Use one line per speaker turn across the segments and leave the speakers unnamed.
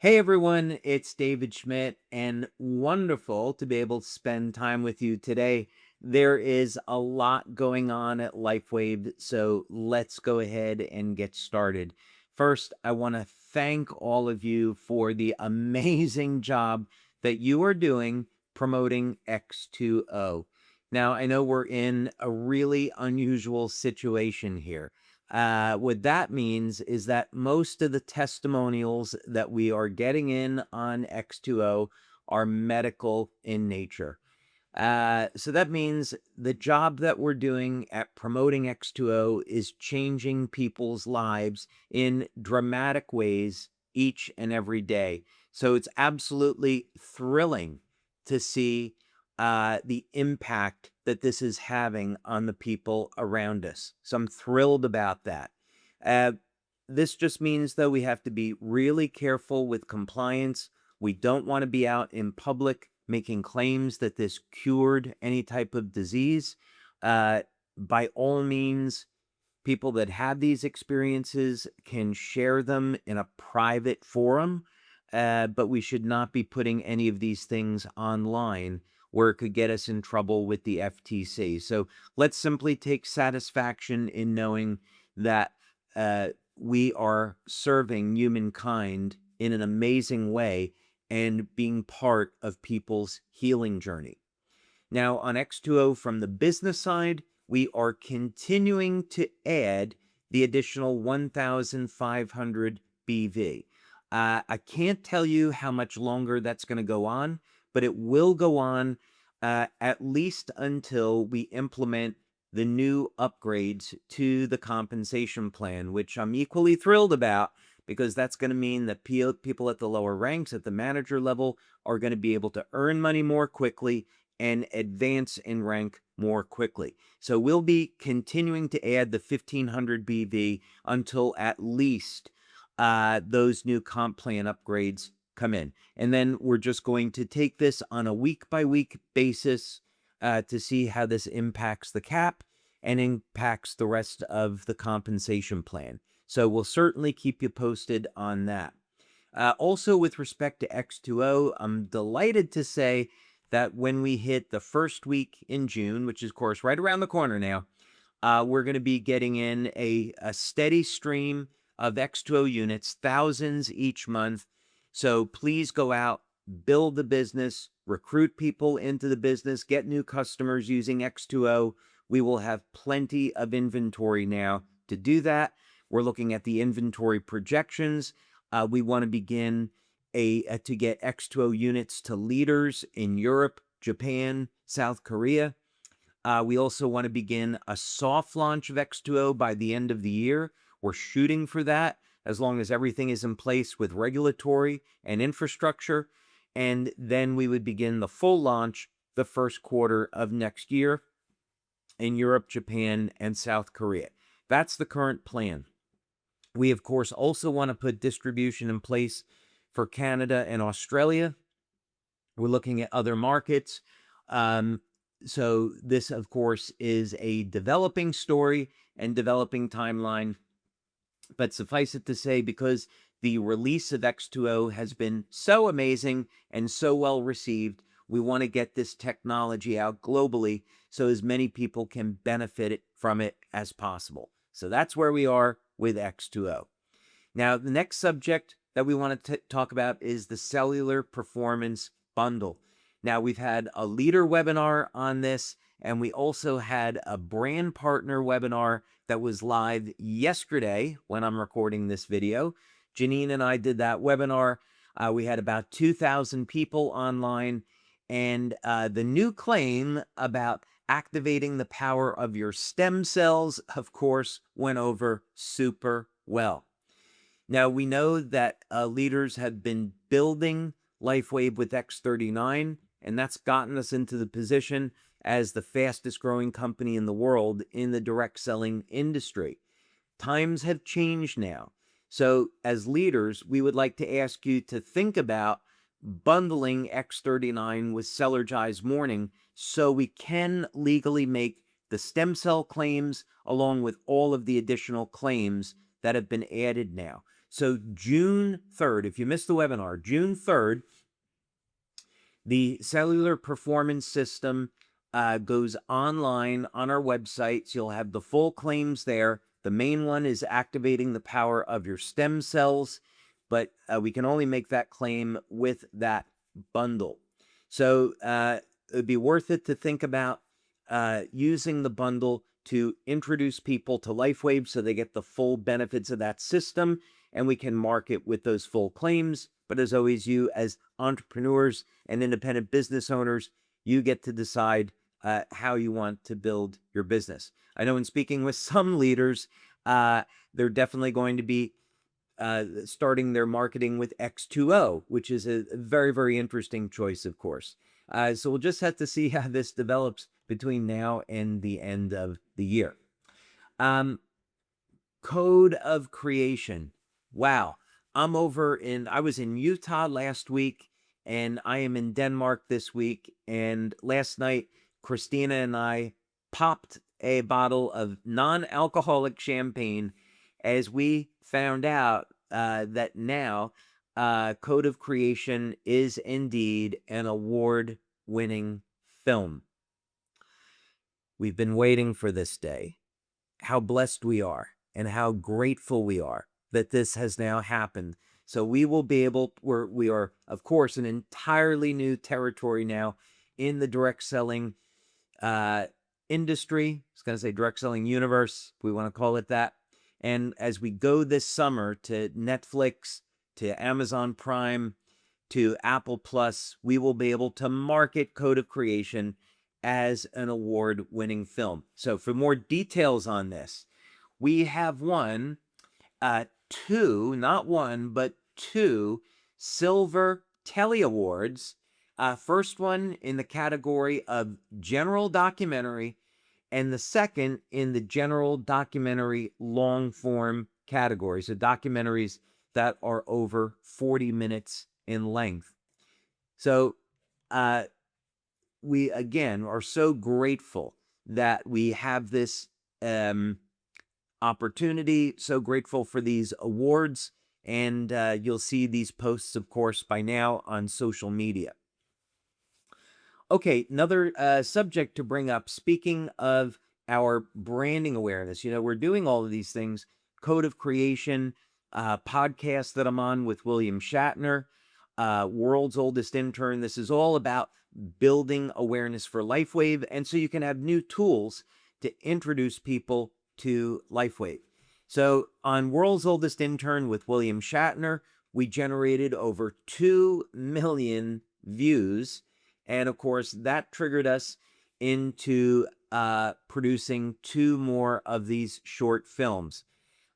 Hey everyone, it's David Schmidt, and wonderful to be able to spend time with you today. There is a lot going on at LifeWave, so let's go ahead and get started. First, I want to thank all of you for the amazing job that you are doing promoting X2O. Now, I know we're in a really unusual situation here. What that means is that most of the testimonials that we are getting in on X2O are medical in nature. So that means the job that we're doing at promoting X2O is changing people's lives in dramatic ways each and every day. So it's absolutely thrilling to see the impact that this is having on the people around us. So I'm thrilled about that. Uh, this just means, though, we have to be really careful with compliance. We don't want to be out in public making claims that this cured any type of disease. By all means, people that have these experiences can share them in a private forum, but we should not be putting any of these things online where it could get us in trouble with the FTC. So let's simply take satisfaction in knowing that we are serving humankind in an amazing way and being part of people's healing journey. Now, on X2O from the business side, we are continuing to add the additional 1,500 BV. I can't tell you how much longer that's going to go on, but it will go on at least until we implement the new upgrades to the compensation plan, which I'm equally thrilled about because that's going to mean that people at the lower ranks, at the manager level, are going to be able to earn money more quickly and advance in rank more quickly. So we'll be continuing to add the 1500 BV until at least those new comp plan upgrades come in. And then we're just going to take this on a week-by-week basis to see how this impacts the cap and impacts the rest of the compensation plan. So we'll certainly keep you posted on that. Also, with respect to X2O, I'm delighted to say that when we hit the first week in June, which is, of course, right around the corner now, we're going to be getting in a steady stream of X2O units, thousands each month. So please go out, build the business, recruit people into the business, get new customers using X2O. We will have plenty of inventory now to do that. We're looking at the inventory projections. We want to begin to get X2O units to leaders in Europe, Japan, South Korea. We also want to begin a soft launch of X2O by the end of the year. We're shooting for that as long as everything is in place with regulatory and infrastructure. And then we would begin the full launch the first quarter of next year in Europe, Japan, and South Korea. That's the current plan. We, of course, also want to put distribution in place for Canada and Australia. We're looking at other markets. So this, of course, is a developing story and developing timeline. But suffice it to say, because the release of X2O has been so amazing and so well received, we want to get this technology out globally so as many people can benefit from it as possible. So that's where we are with X2O. Now, the next subject that we want to talk about is the cellular performance bundle. Now, we've had a leader webinar on this, and we also had a brand partner webinar that was live yesterday when I'm recording this video. Janine and I did that webinar. We had about 2,000 people online, and the new claim about activating the power of your stem cells, of course, went over super well. Now, we know that leaders have been building LifeWave with X39, and that's gotten us into the position as the fastest growing company in the world in the direct selling industry. Times have changed now. So, as leaders, we would like to ask you to think about bundling X39 with Celergize Morning so we can legally make the stem cell claims along with all of the additional claims that have been added now. So June 3rd, if you missed the webinar, June 3rd, the cellular performance system goes online on our website. So you'll have the full claims there. The main one is activating the power of your stem cells, but we can only make that claim with that bundle. So it would be worth it to think about using the bundle to introduce people to LifeWave so they get the full benefits of that system, and we can market with those full claims. But as always, you as entrepreneurs and independent business owners, you get to decide how you want to build your business. I know in speaking with some leaders, they're definitely going to be starting their marketing with X2O, which is a very, very interesting choice, of course. So we'll just have to see how this develops between now and the end of the year. Code of Creation. Wow. I was in Utah last week, and I am in Denmark this week. And last night, Christina and I popped a bottle of non-alcoholic champagne as we found out that now Code of Creation is indeed an award-winning film. We've been waiting for this day. How blessed we are and how grateful we are that this has now happened. So we will be able, we are, of course, an entirely new territory now in the direct selling industry. I was going to say direct selling universe, if we want to call it that. And as we go this summer to Netflix, to Amazon Prime, to Apple Plus, we will be able to market Code of Creation as an award-winning film. So for more details on this, we have won two, not one, but two Silver Telly Awards. First one in the category of general documentary, and the second in the general documentary long form category. So documentaries that are over 40 minutes in length. So we, again, are so grateful that we have this opportunity, so grateful for these awards, and you'll see these posts, of course, by now on social media. Okay, another subject to bring up, speaking of our branding awareness, we're doing all of these things, Code of Creation, podcast that I'm on with William Shatner, World's Oldest Intern. This is all about building awareness for LifeWave, and so you can have new tools to introduce people to LifeWave. So on World's Oldest Intern with William Shatner, we generated over 2 million views. And of course, that triggered us into producing 2 more of these short films.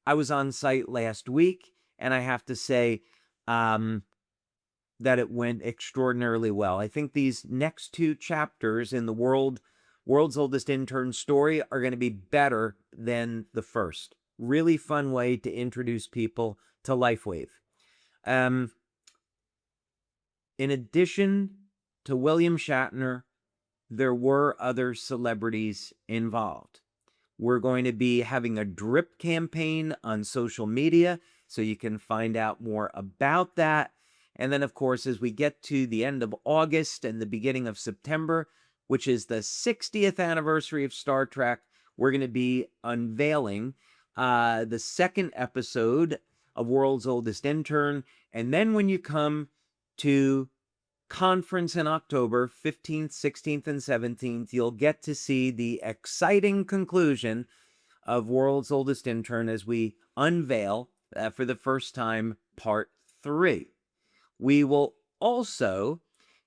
I was on site last week, and I have to say that it went extraordinarily well. I think these next 2 chapters in the World's Oldest Intern story are going to be better than the first. Really fun way to introduce people to LifeWave. In addition to William Shatner, there were other celebrities involved. We're going to be having a drip campaign on social media, so you can find out more about that. And then, of course, as we get to the end of August and the beginning of September, which is the 60th anniversary of Star Trek, we're going to be unveiling the second episode of World's Oldest Intern. And then when you come to conference in October 15th, 16th, and 17th, you'll get to see the exciting conclusion of World's Oldest Intern as we unveil for the first time part 3. We will also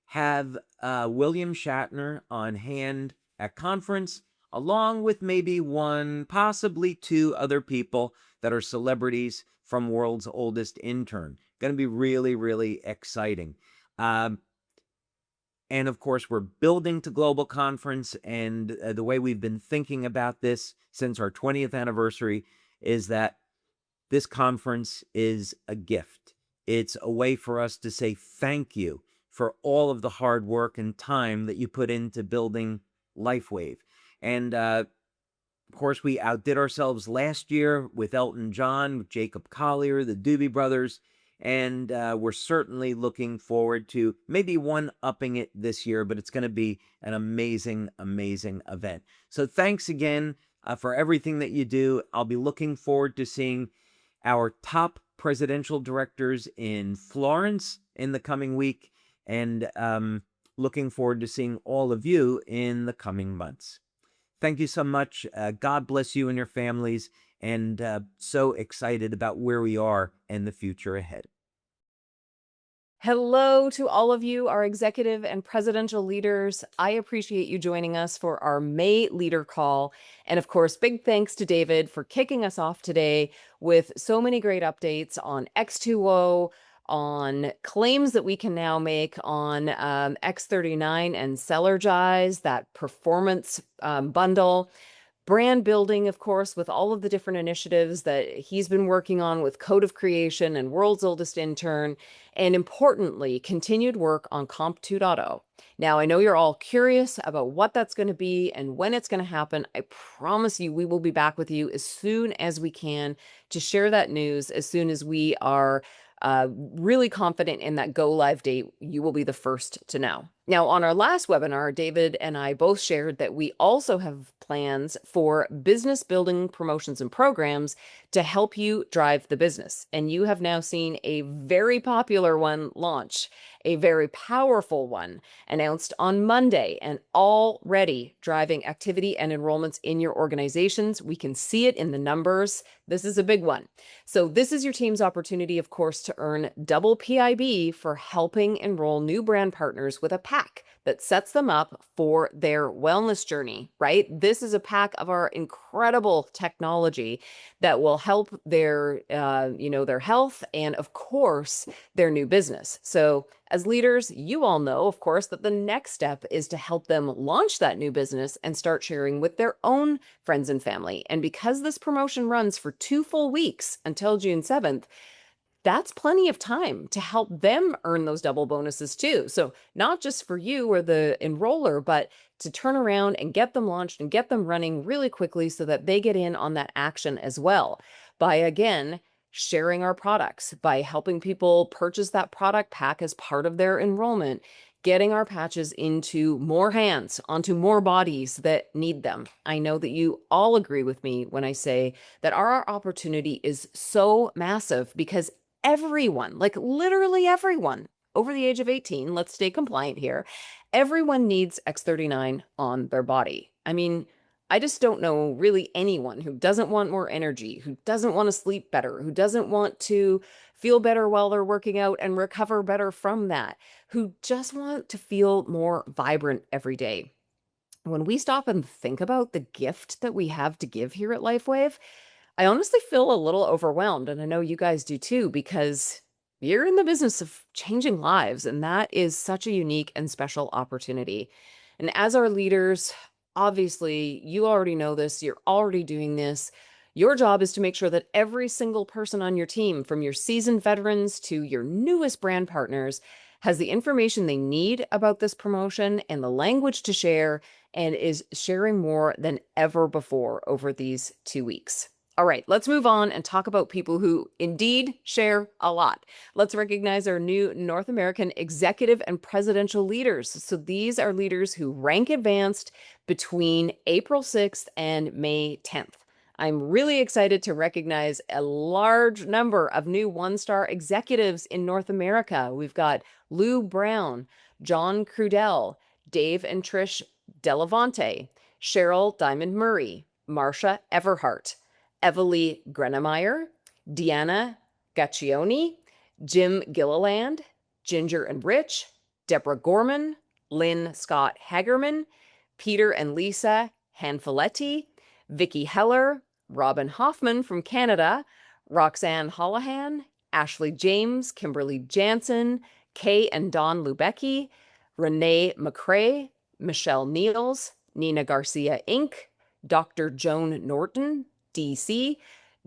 have William Shatner on hand at conference, along with maybe 1, possibly 2 other people that are celebrities from World's Oldest Intern. Going to be really, really exciting. And of course, we're building to global conference, and the way we've been thinking about this since our 20th anniversary is that this conference is a gift. It's a way for us to say thank you for all of the hard work and time that you put into building LifeWave. And Of course, we outdid ourselves last year with Elton John, with Jacob Collier, the Doobie Brothers, and we're certainly looking forward to maybe one-upping it this year, but it's going to be an amazing, amazing event. So thanks again for everything that you do. I'll be looking forward to seeing our top presidential directors in Florence in the coming week, and looking forward to seeing all of you in the coming months. Thank you so much. God bless you and your families, and so excited about where we are and the future ahead.
Hello to all of you, our executive and presidential leaders. I appreciate you joining us for our May leader call. And of course, big thanks to David for kicking us off today with so many great updates on X2O, on claims that we can now make on X39 and Celergize, that performance bundle. Brand building, of course, with all of the different initiatives that he's been working on with Code of Creation and World's Oldest Intern, and importantly, continued work on Comp 2.0. Now, I know you're all curious about what that's going to be and when it's going to happen. I promise you, we will be back with you as soon as we can to share that news. As soon as we are really confident in that go live date, you will be the first to know. Now, on our last webinar, David and I both shared that we also have plans for business building promotions and programs to help you drive the business. And you have now seen a very popular one launch, a very powerful one announced on Monday, and already driving activity and enrollments in your organizations. We can see it in the numbers. This is a big one. So this is your team's opportunity, of course, to earn double PIB for helping enroll new brand partners with a pack that sets them up for their wellness journey, right? This is a pack of our incredible technology that will help their, their health and, of course, their new business. So as leaders, you all know, of course, that the next step is to help them launch that new business and start sharing with their own friends and family. And because this promotion runs for 2 full weeks until June 7th, that's plenty of time to help them earn those double bonuses too. So not just for you or the enroller, but to turn around and get them launched and get them running really quickly so that they get in on that action as well by, again, sharing our products, by helping people purchase that product pack as part of their enrollment, getting our patches into more hands, onto more bodies that need them. I know that you all agree with me when I say that our opportunity is so massive because everyone, like literally everyone over the age of 18, let's stay compliant here, everyone needs X39 on their body. I mean, I just don't know really anyone who doesn't want more energy, who doesn't want to sleep better, who doesn't want to feel better while they're working out and recover better from that, who just want to feel more vibrant every day. When we stop and think about the gift that we have to give here at LifeWave, I honestly feel a little overwhelmed, and I know you guys do too, because you're in the business of changing lives, and that is such a unique and special opportunity. And as our leaders, obviously, you already know this, you're already doing this. Your job is to make sure that every single person on your team, from your seasoned veterans to your newest brand partners, has the information they need about this promotion and the language to share, and is sharing more than ever before over these 2 weeks. All right, let's move on and talk about people who indeed share a lot. Let's recognize our new North American executive and presidential leaders. So these are leaders who rank advanced between April 6th and May 10th. I'm really excited to recognize a large number of new one-star executives in North America. We've got Lou Brown, John Crudell, Dave and Trish Delavante, Cheryl Diamond Murray, Marsha Everhart, Evalie Grenemeyer, Deanna Gaccioni, Jim Gilliland, Ginger and Rich, Deborah Gorman, Lynn Scott Hagerman, Peter and Lisa Hanfiletti, Vicki Heller, Robin Hoffman from Canada, Roxanne Holohan, Ashley James, Kimberly Jansen, Kay and Don Lubecki, Renee McCrae, Michelle Niels, Nina Garcia Inc., Dr. Joan Norton, DC,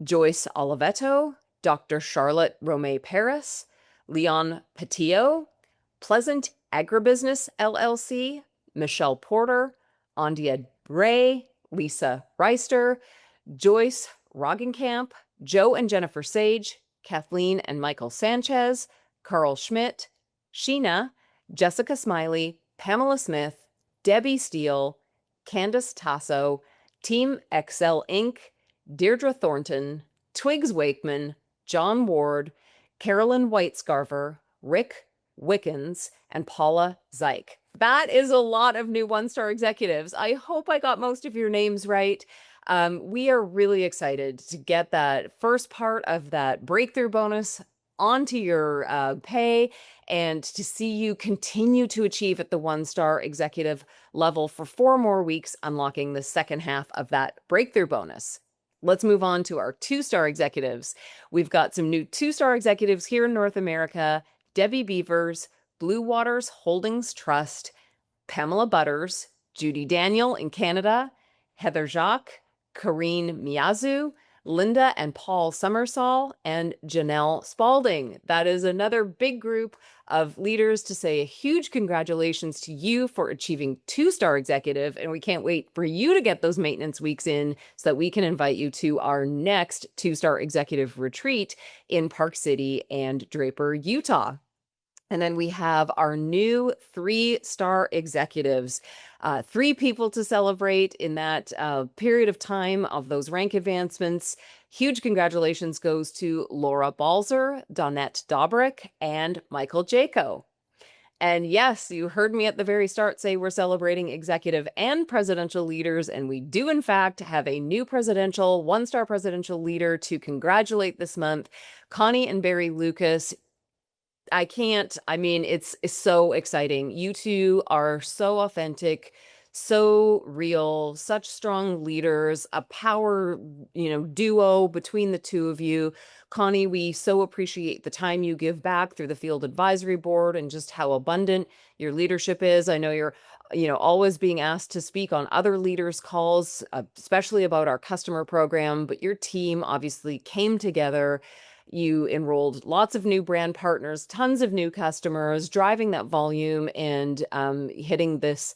Joyce Olivetto, Dr. Charlotte Romay Paris, Leon Patillo, Pleasant Agribusiness LLC, Michelle Porter, Andia Ray, Lisa Reister, Joyce Roggenkamp, Joe and Jennifer Sage, Kathleen and Michael Sanchez, Carl Schmidt, Sheena, Jessica Smiley, Pamela Smith, Debbie Steele, Candace Tasso, Team Excel Inc., Deirdre Thornton, Twigs Wakeman, John Ward, Carolyn Whitescarver, Rick Wickens, and Paula Zeich. That is a lot of new one-star executives. I hope I got most of your names right. We are really excited to get that first part of that breakthrough bonus onto your pay and to see you continue to achieve at the one-star executive level for 4 more weeks, unlocking the second half of that breakthrough bonus. Let's move on to our 2-star executives. We've got some new 2-star executives here in North America: Debbie Beavers, Blue Waters Holdings Trust, Pamela Butters, Judy Daniel in Canada, Heather Jacques, Karine Miyazu, Linda and Paul Summersall, and Janelle Spalding. That is another big group of leaders to say a huge congratulations to you for achieving 2-star executive. And we can't wait for you to get those maintenance weeks in so that we can invite you to our next 2-star executive retreat in Park City and Draper, Utah. And then we have our new 3-star executives, 3 people to celebrate in that period of time of those rank advancements. Huge congratulations goes to Laura Balzer, Donette Dobrik, and Michael Jaco. And yes, you heard me at the very start say we're celebrating executive and presidential leaders, and we do in fact have a new presidential, 1-star presidential leader to congratulate this month, Connie and Barry Lucas. It's so exciting. You two are so authentic, so real, such strong leaders, a power, duo between the two of you. Connie, we so appreciate the time you give back through the Field Advisory Board and just how abundant your leadership is. I know you're, always being asked to speak on other leaders' calls, especially about our customer program, but your team obviously came together. You enrolled lots of new brand partners, tons of new customers, driving that volume and hitting this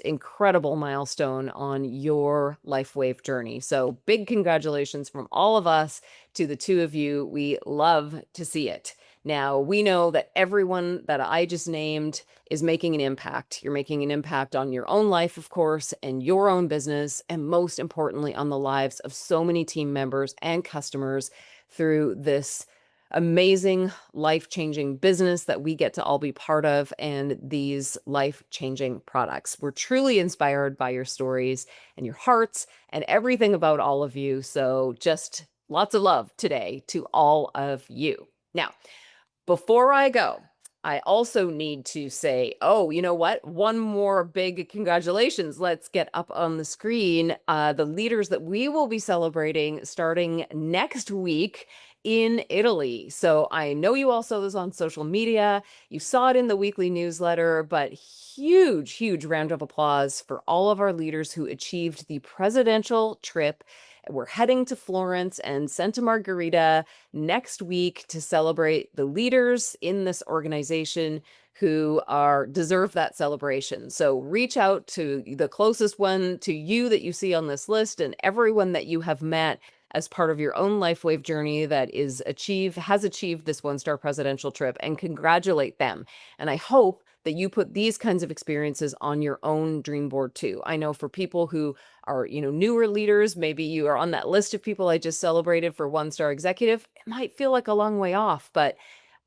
incredible milestone on your LifeWave journey. So big congratulations from all of us to the two of you. We love to see it. Now, we know that everyone that I just named is making an impact. You're making an impact on your own life, of course, and your own business, and most importantly, on the lives of so many team members and customers through this amazing, life-changing business that we get to all be part of and these life-changing products. We're truly inspired by your stories and your hearts and everything about all of you. So just lots of love today to all of you. Now, before I go, I also need to say, oh, you know what? One more big congratulations. Let's get up on the screen the leaders that we will be celebrating starting next week in Italy. So I know you all saw this on social media. You saw it in the weekly newsletter, but huge round of applause for all of our leaders who achieved the presidential trip. We're heading to Florence and Santa Margherita next week to celebrate the leaders in this organization who deserve that celebration. So reach out to the closest one to you that you see on this list and everyone that you have met as part of your own LifeWave journey that has achieved this 1-star presidential trip, and congratulate them. And I hope that you put these kinds of experiences on your own dream board too. I know for people who are, newer leaders, maybe you are on that list of people I just celebrated for 1-star executive. It might feel like a long way off, but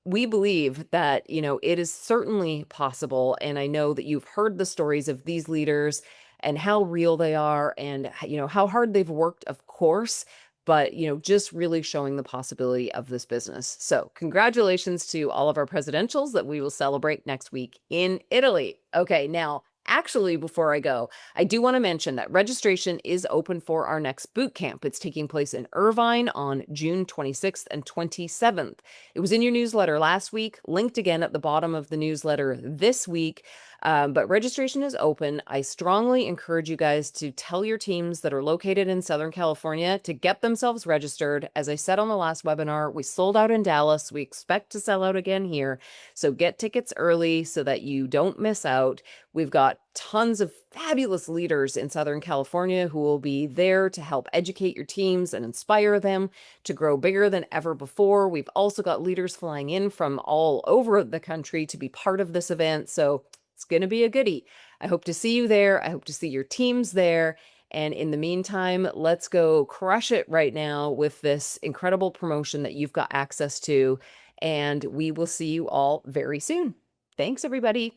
we believe that, it is certainly possible. And I know that you've heard the stories of these leaders and how real they are and, how hard they've worked, of course, but, just really showing the possibility of this business. So congratulations to all of our presidentials that we will celebrate next week in Italy. Okay, now, actually, before I go, I do want to mention that registration is open for our next boot camp. It's taking place in Irvine on June 26th and 27th. It was in your newsletter last week, linked again at the bottom of the newsletter this week. But registration is open. I strongly encourage you guys to tell your teams that are located in Southern California to get themselves registered. As I said on the last webinar, we sold out in Dallas. We expect to sell out again here. So get tickets early so that you don't miss out. We've got tons of fabulous leaders in Southern California who will be there to help educate your teams and inspire them to grow bigger than ever before. We've also got leaders flying in from all over the country to be part of this event. So it's going to be a goodie. I hope to see you there. I hope to see your teams there. And in the meantime, let's go crush it right now with this incredible promotion that you've got access to. And we will see you all very soon. Thanks, everybody.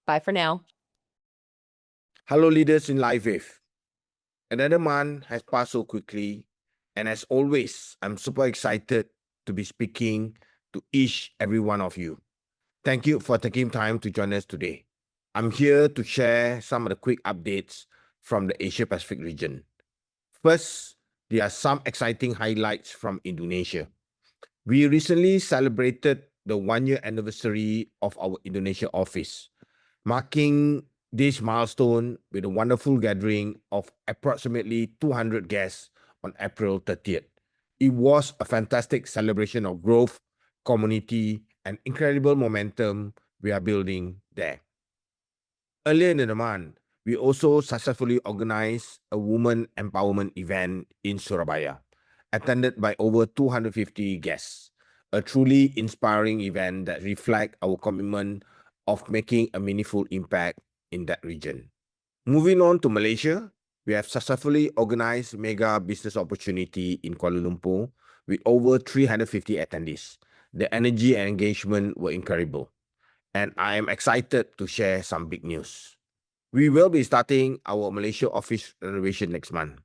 Bye for now.
Hello, leaders in LiveWave. Another month has passed so quickly, and as always, I'm super excited to be speaking to every one of you. Thank you for taking time to join us today. I'm here to share some of the quick updates from the Asia Pacific region. First, there are some exciting highlights from Indonesia. We recently celebrated the 1-year anniversary of our Indonesia office, marking this milestone with a wonderful gathering of approximately 200 guests on April 30th. It was a fantastic celebration of growth, community, and incredible momentum we are building there. Earlier in the month, we also successfully organized a women empowerment event in Surabaya, attended by over 250 guests, a truly inspiring event that reflects our commitment of making a meaningful impact in that region. Moving on to Malaysia, we have successfully organized Mega Business Opportunity in Kuala Lumpur with over 350 attendees. The energy and engagement were incredible, and I am excited to share some big news. We will be starting our Malaysia office renovation next month.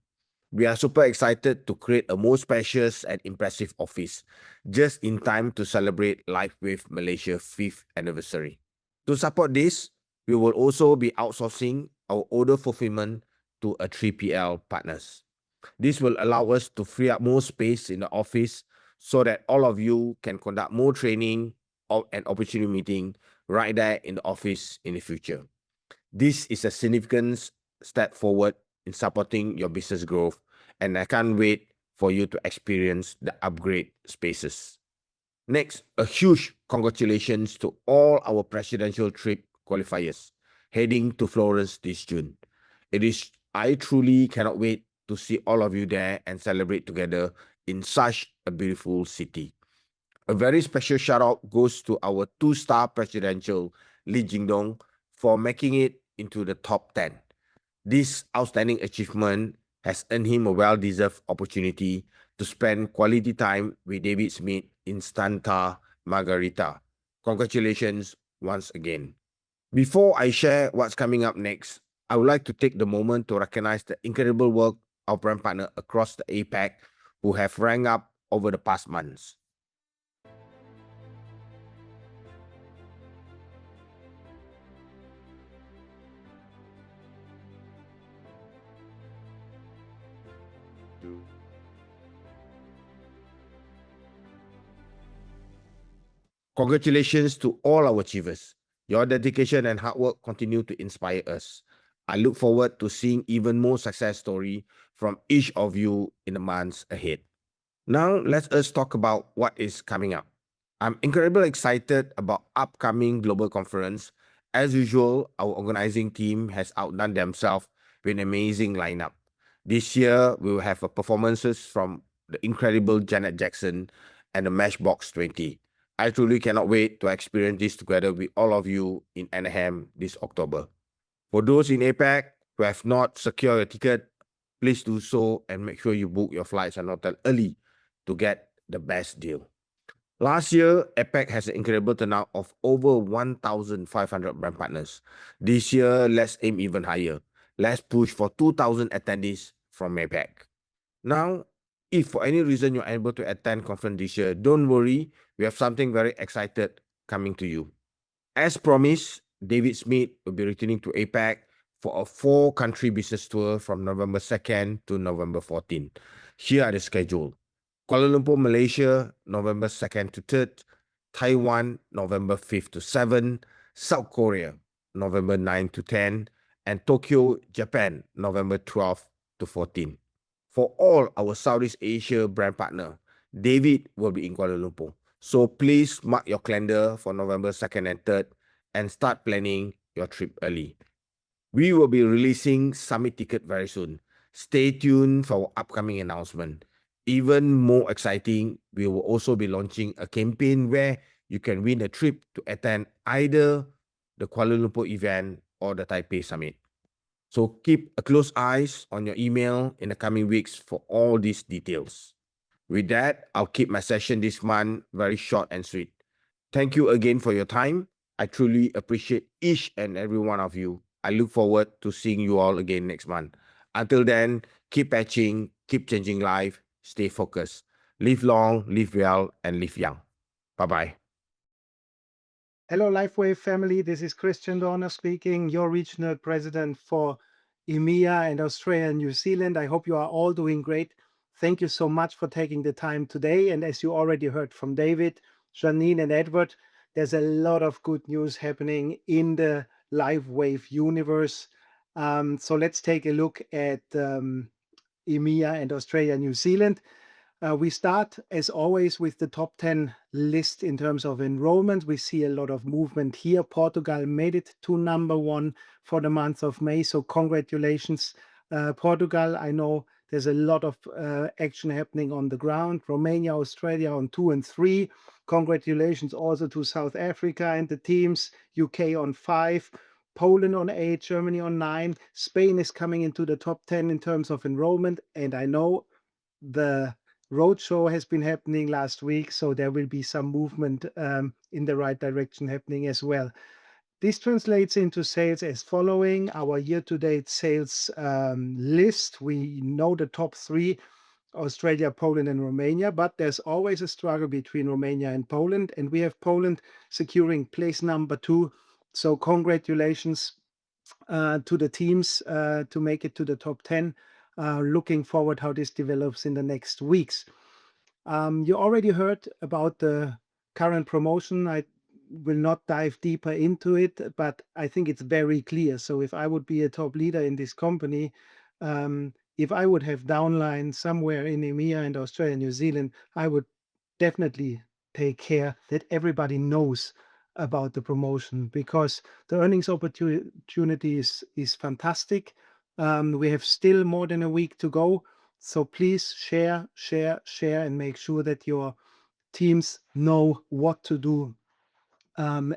We are super excited to create a more spacious and impressive office just in time to celebrate LiveWave Malaysia 5th anniversary. To support this, we will also be outsourcing our order fulfillment to a 3PL partners. This will allow us to free up more space in the office so that all of you can conduct more training and opportunity meeting right there in the office in the future. This is a significant step forward in supporting your business growth, and I can't wait for you to experience the upgrade spaces. Next, a huge congratulations to all our presidential trip qualifiers heading to Florence this June. I truly cannot wait to see all of you there and celebrate together in such a beautiful city. A very special shout out goes to our 2-star presidential Lee Jingdong for making it into the top 10. This outstanding achievement has earned him a well-deserved opportunity to spend quality time with David Smith in Santa Margarita. Congratulations once again. Before I share what's coming up next, I would like to take the moment to recognize the incredible work of our brand partner across the APAC who have ranked up over the past months. Congratulations to all our achievers. Your dedication and hard work continue to inspire us. I look forward to seeing even more success stories from each of you in the months ahead. Now, let us talk about what is coming up. I'm incredibly excited about upcoming global conference. As usual, our organizing team has outdone themselves with an amazing lineup. This year, we will have performances from the incredible Janet Jackson and the Matchbox 20. I truly cannot wait to experience this together with all of you in Anaheim this October. For those in APAC who have not secured a ticket, please do so and make sure you book your flights and hotel early to get the best deal. Last year, APAC has an incredible turnout of over 1,500 brand partners. This year, let's aim even higher. Let's push for 2,000 attendees from APAC. Now, if for any reason you're unable to attend conference this year, don't worry, we have something very excited coming to you. As promised, David Smith will be returning to APAC for a 4-country business tour from November 2nd to November 14th. Here are the schedule. Kuala Lumpur, Malaysia, November 2nd to 3rd. Taiwan, November 5th to 7th. South Korea, November 9 to 10, and Tokyo, Japan, November 12 to 14. For all our Southeast Asia brand partner, David will be in Kuala Lumpur. So please mark your calendar for November 2nd and 3rd and start planning your trip early. We will be releasing summit ticket very soon. Stay tuned for our upcoming announcement. Even more exciting, we will also be launching a campaign where you can win a trip to attend either the Kuala Lumpur event or the Taipei Summit. So keep a close eyes on your email in the coming weeks for all these details. With that, I'll keep my session this month very short and sweet. Thank you again for your time. I truly appreciate each and every one of you. I look forward to seeing you all again next month. Until then, keep patching, keep changing life, stay focused. Live long, live well, and live young. Bye-bye.
Hello, LifeWave family. This is Christian Dorner speaking, your regional president for EMEA and Australia and New Zealand. I hope you are all doing great. Thank you so much for taking the time today. And as you already heard from David, Janine, and Edward, there's a lot of good news happening in the LifeWave universe. So let's take a look at EMEA and Australia, New Zealand. We start, as always, with the top 10 list in terms of enrollment. We see a lot of movement here. Portugal made it to number 1 for the month of May. So congratulations, Portugal. I know there's a lot of action happening on the ground. Romania, Australia on 2 and 3. Congratulations also to South Africa and the teams. UK on 5. Poland on 8, Germany on 9. Spain is coming into the top 10 in terms of enrollment. And I know the roadshow has been happening last week, so there will be some movement in the right direction happening as well. This translates into sales as following. Our year-to-date sales list. We know the top 3, Australia, Poland, and Romania, but there's always a struggle between Romania and Poland, and we have Poland securing place number 2. So congratulations to the teams to make it to the top 10. Looking forward how this develops in the next weeks. You already heard about the current promotion. I will not dive deeper into it, but I think it's very clear. So if I would be a top leader in this company, if I would have downline somewhere in EMEA and Australia and New Zealand, I would definitely take care that everybody knows about the promotion, because the earnings opportunity is fantastic. We have still more than a week to go. So please share, and make sure that your teams know what to do and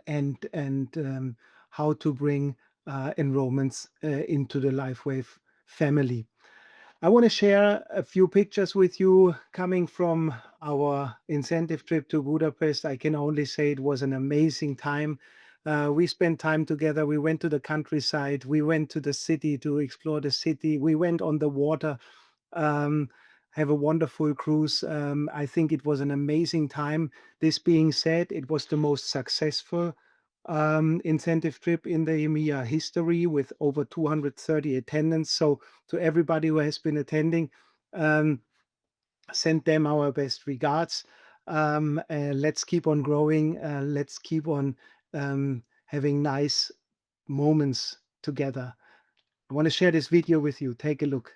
how to bring enrollments into the LifeWave family. I want to share a few pictures with you coming from our incentive trip to Budapest. I can only say it was an amazing time. We spent time together. We went to the countryside. We went to the city to explore the city. We went on the water, have a wonderful cruise. I think it was an amazing time. This being said, it was the most successful incentive trip in the EMEA history, with over 230 attendants. So to everybody who has been attending, send them our best regards. Let's keep on growing. Let's keep on having nice moments together. I want to share this video with you. Take a look.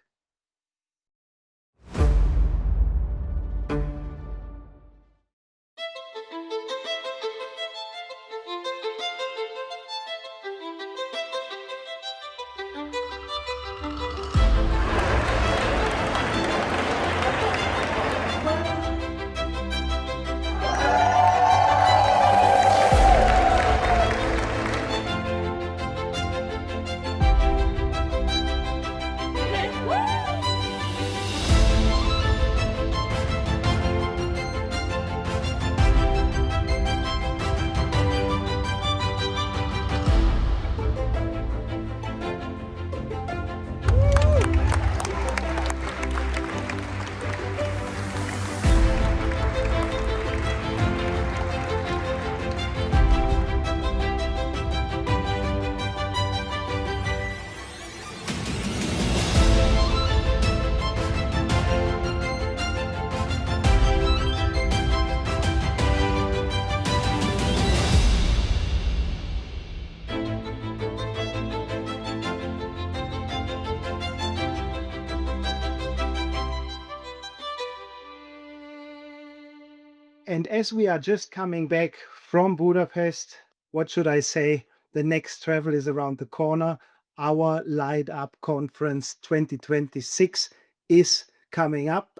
And as we are just coming back from Budapest, what should I say? The next travel is around the corner. Our Light Up Conference 2026 is coming up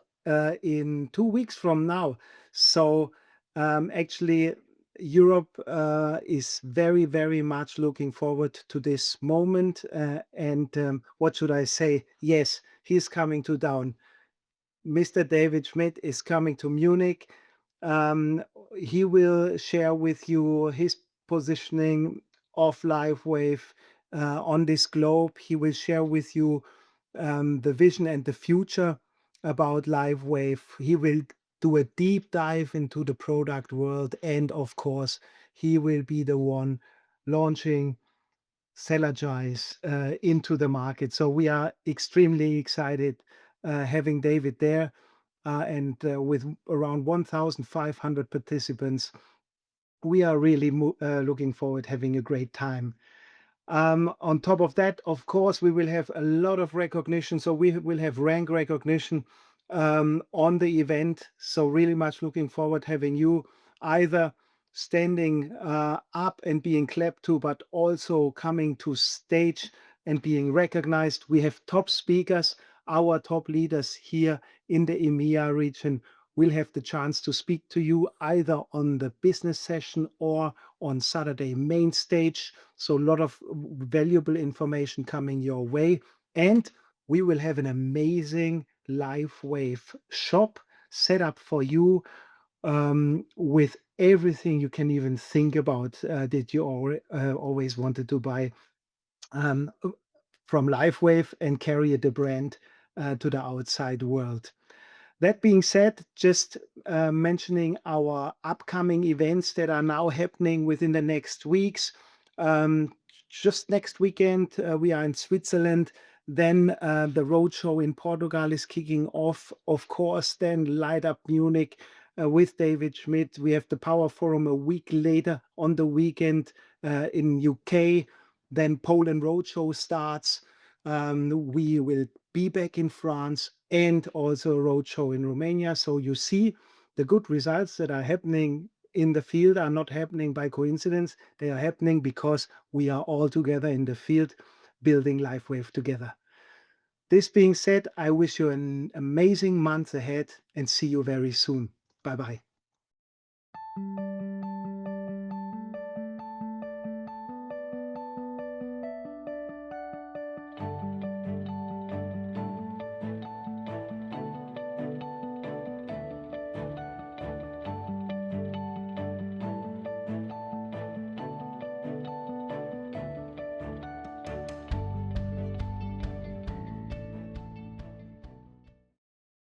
in 2 weeks from now. So actually, Europe is very, very much looking forward to this moment. And what should I say? Yes, he's coming to Down. Mr. David Schmidt is coming to Munich. Um, he will share with you his positioning of LiveWave on this globe. He will share with you the vision and the future about LiveWave. He will do a deep dive into the product world. And of course, he will be the one launching Cellagize into the market. So we are extremely excited having David there. And with around 1,500 participants, we are really looking forward having a great time. On top of that, of course, we will have a lot of recognition. So we will have rank recognition on the event. So really much looking forward having you either standing up and being clapped to, but also coming to stage and being recognized. We have top speakers. Our top leaders here in the EMEA region will have the chance to speak to you either on the business session or on Saturday main stage. So a lot of valuable information coming your way. And we will have an amazing LiveWave shop set up for you with everything you can even think about that you always wanted to buy from LiveWave and carry the brand to the outside world. That being said, just mentioning our upcoming events that are now happening within the next weeks. Just next weekend, we are in Switzerland. Then the roadshow in Portugal is kicking off. Of course, then Light Up Munich with David Schmidt. We have the Power Forum a week later on the weekend in UK. Then Poland roadshow starts. We will be back in France and also a roadshow in Romania. So you see the good results that are happening in the field are not happening by coincidence. They are happening because we are all together in the field building LiveWave together. This being said, I wish you an amazing month ahead and see you very soon. Bye-bye.